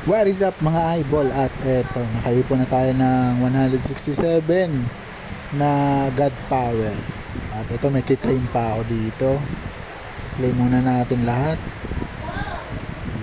What is up mga idol? At eto, nakaipon na tayo ng 167 na God Power. At ito, may kiklaim pa ako dito. Claim muna natin lahat.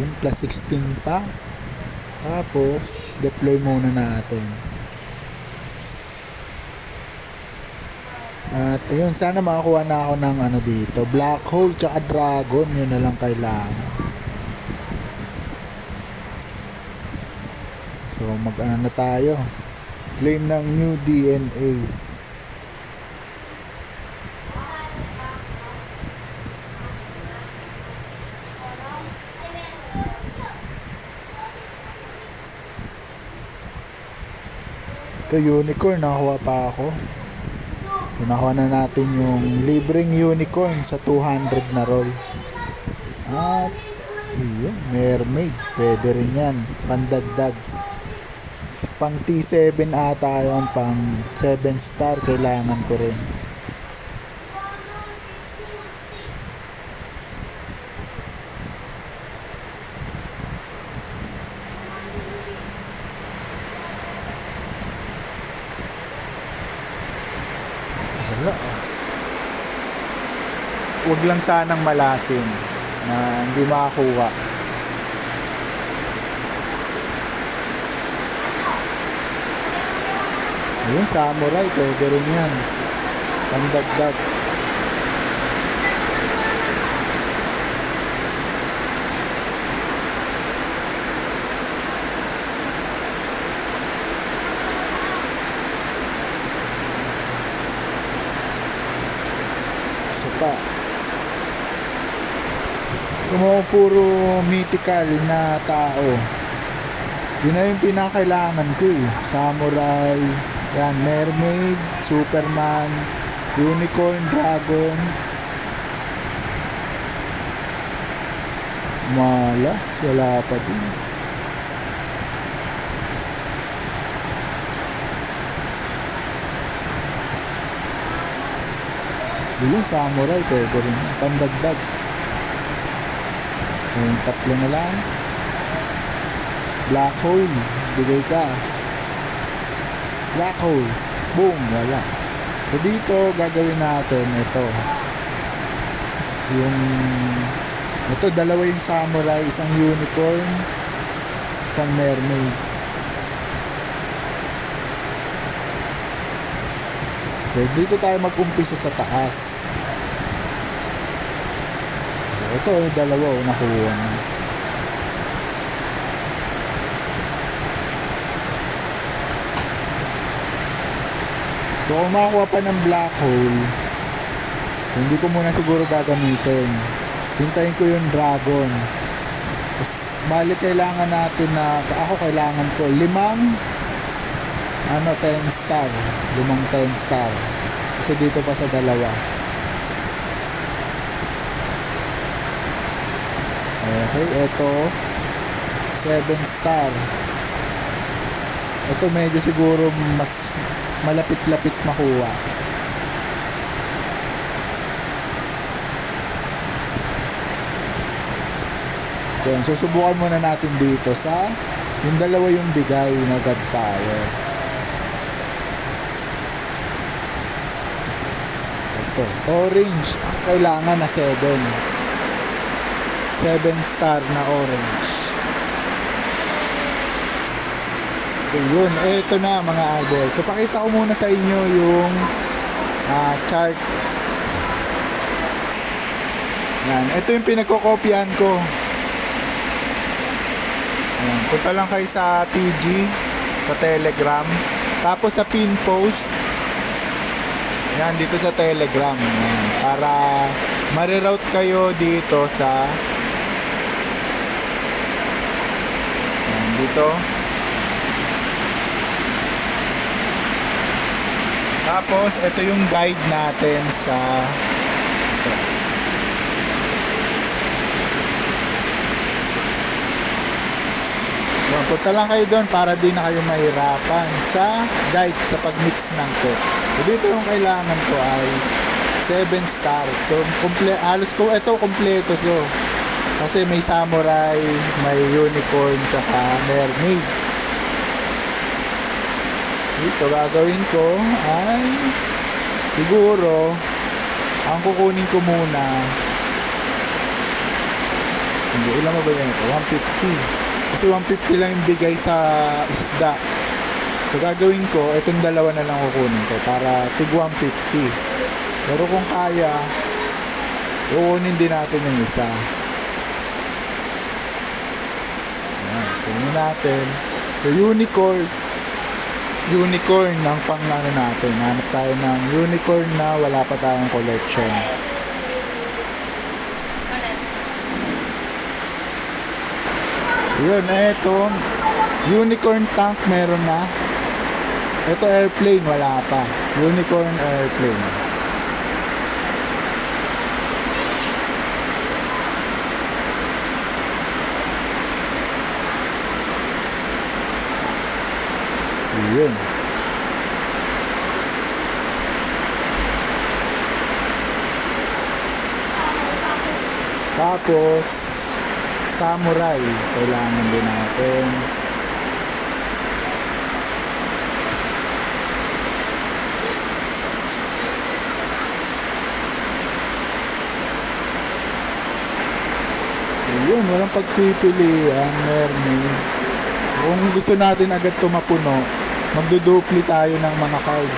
Yun, plus 16 pa. Tapos deploy muna natin. At ayun, sana makakuha na ako ng ano dito, Black Hole tsaka Dragon. Yun na lang kailangan. So mag-ano na tayo, claim ng new DNA. Ito unicorn, nakakuha pa ako. So nakuha na natin yung libreng unicorn sa 200 na roll. At yun, mermaid, pwede rin yan, pandagdag. Pang T7 ata yun, pang 7 star kailangan ko rin. Wala. Huwag lang sanang malasin na hindi makakuha. Ayun, samurai, pwede rin yan, pandagdag. Isa pa. Yung mga puro mythical na tao, yun na yung pinakailangan ko eh. Samurai, yan, mermaid, superman, unicorn, dragon. Malas, wala pa din. Yung samurai, pwede rin pandagdag. Yung tatlo na lang. Black hole, bigay ka. Black hole, boom, wala. So dito gagawin natin ito, yung ito, dalawa yung samurai, isang unicorn, isang mermaid. So dito tayo mag-umpisa sa taas. So, ito yung dalawa nakuha na. So kung makakuha pa ng black hole, so, hindi ko muna siguro gagamitin. Hintayin ko yung dragon. Bali kailangan natin na, ako kailangan ko 5 10 star, 5 10 star. Kasi dito pa sa dalawa. Okay, ito 7 star. Ito medyo siguro mas malapit-lapit makuha. So, susubukan muna natin dito sa yung dalawa yung bigay na God Power. Ito, orange, kailangan na 7 star na orange. So yun, ito na mga idol. So pakita ko muna sa inyo yung chart. Yan, ito yung pinagkokopyahan ko. Ayan, punta lang kayo sa TG, sa Telegram, tapos sa pin post. Yan, dito sa Telegram. Yan, para mariroute kayo dito sa yan, dito. Tapos ito yung guide natin sa ito. So, punta lang kayo doon para di na kayo mahirapan sa guide sa pagmix ng cake. So, dito yung kailangan ko ay 7 stars. So halos ko ito kompleto. So Kasi may samurai, may unicorn, tsaka mermaid. Ito gagawin ko ay siguro ang kukunin ko muna, hindi, ilan mo ba yan ito? 150. Kasi 150 lang yung bigay sa isda. So gagawin ko, itong dalawa na lang kukunin ko para tig 150. Pero kung kaya, kukunin din natin yung isa. Ayan, kunin natin. So unicorn ng pang ano natin. Hanap tayo ng unicorn na wala pa tayong collection. Yun, eto unicorn tank meron na. Ito airplane wala pa. Unicorn airplane. Yun. Tapos samurai kailangan din natin. Yun, walang pagpipilian, mermaid. Kung gusto natin agad ito mapuno, magdudupli tayo ng mga card.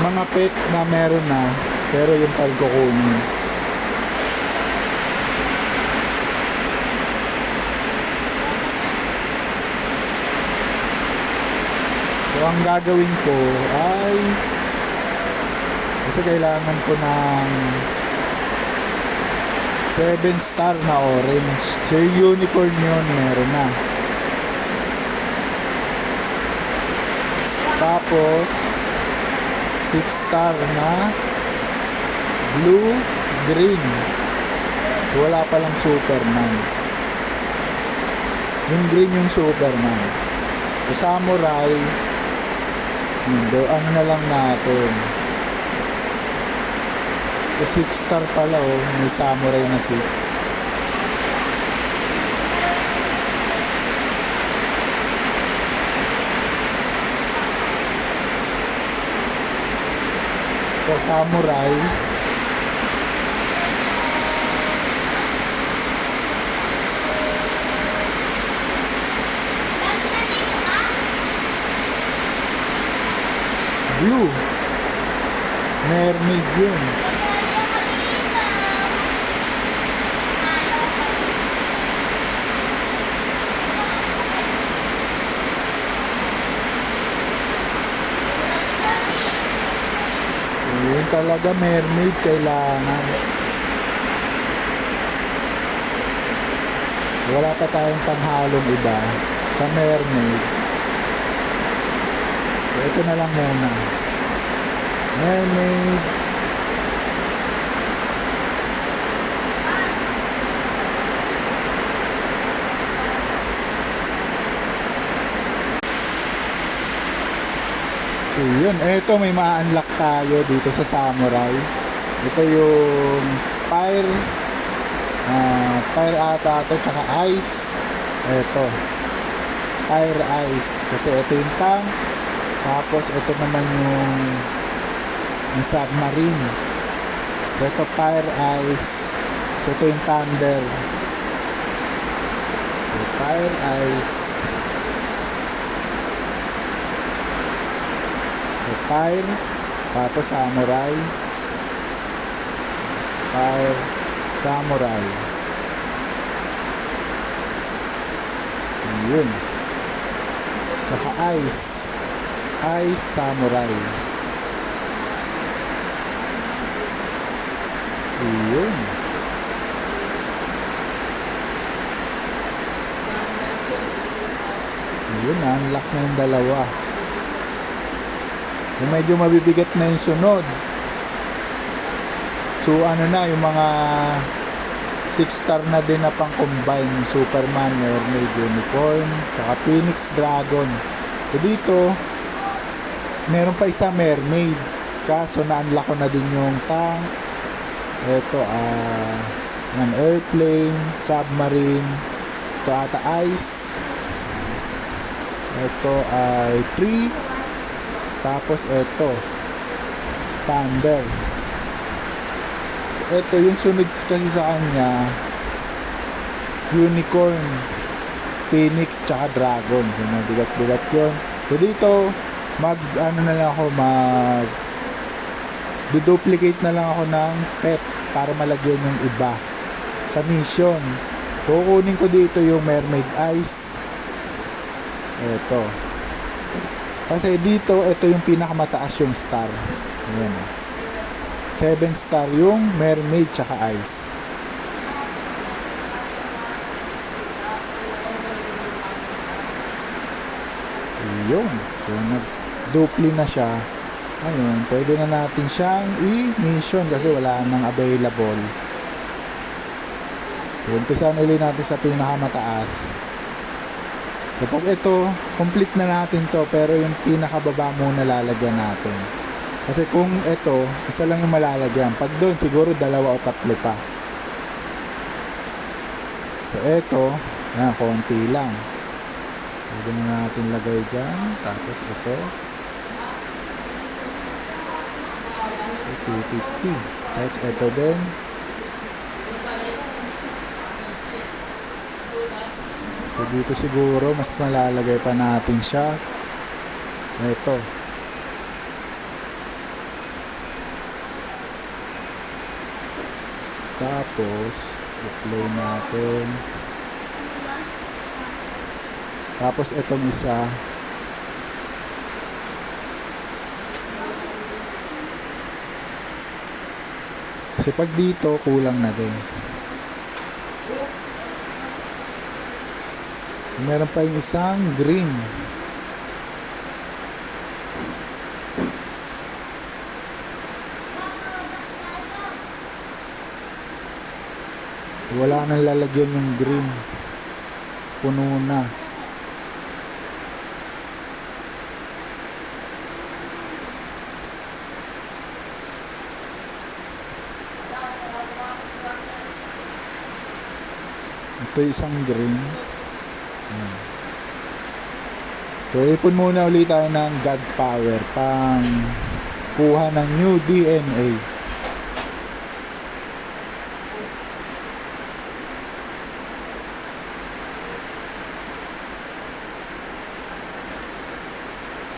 Mga pet na meron na, pero yung card kukunin. So ang gagawin ko ay kasi kailangan ko ng 7 star na orange. So yung unicorn yun meron na. Tapos 6 star na blue green. Wala palang Superman. Yung green yung Superman. So samurai, ano na lang natin. So 6 star pala oh, may samurai na 6. So samurai, blue, mermaid yun. Yun talaga, mermaid kailangan. Wala pa tayong panghalong iba sa mermaid. So ito na lang muna. Mermaid. So yun, eto may ma-unlock tayo dito sa samurai. Ito yung fire ata ito, tsaka ice. Eto fire ice, kasi ito yung tank. Tapos ito naman yung submarine. Ito fire ice. So ito yung thunder. So, fire ice, fire, tapos samurai, fire, samurai. Yun. Saka ice, ice, samurai. Yun. Yun, unlock na yung dalawa. Yung medyo mabibigat na yung sunod. So ano na, yung mga 6 star na din na pang combine. Superman, mermaid, unicorn, saka phoenix, dragon. So dito meron pa isa mermaid, kaso na-unlock ko na din yung tank. Eto Yan, airplane, submarine. Ito ata ice. Ito ay tree. Tapos ito, thunder. Ito yung sunod kasi sa kanya, unicorn, phoenix, tsaka dragon. Yung bigat-bigat yun. So dito, ano na lang ako, duplicate na lang ako ng pet para malagyan yung iba sa mission. Kukunin ko dito yung mermaid eyes. Ito. Kasi dito, ito yung pinakamataas yung star. Ayan. 7 star yung mermaid tsaka ice. Yun. So, nag-dupli na siya. Ayun, pwede na natin siyang i-mission kasi wala nang available. So, umpisan ulit natin sa pinakamataas. Kapag ito, complete na natin to, pero yung pinakababa muna lalagyan natin. Kasi kung ito, isa lang yung malalagyan. Pag doon, siguro 2 o 3 pa. So, ito, yan, konti lang. Pwede na natin lagay dyan. Tapos ito, 250. Tapos ito din. So dito siguro mas malalagay pa natin siya. Ito. Tapos i-play natin. Tapos itong isa. Kasi pag dito kulang na din. Meron pa yung isang green. Wala nang lalagyan yung green. Puno na. Ito isang green. Ayan. So ipon muna ulit tayo ng God Power pang kuha ng new DNA.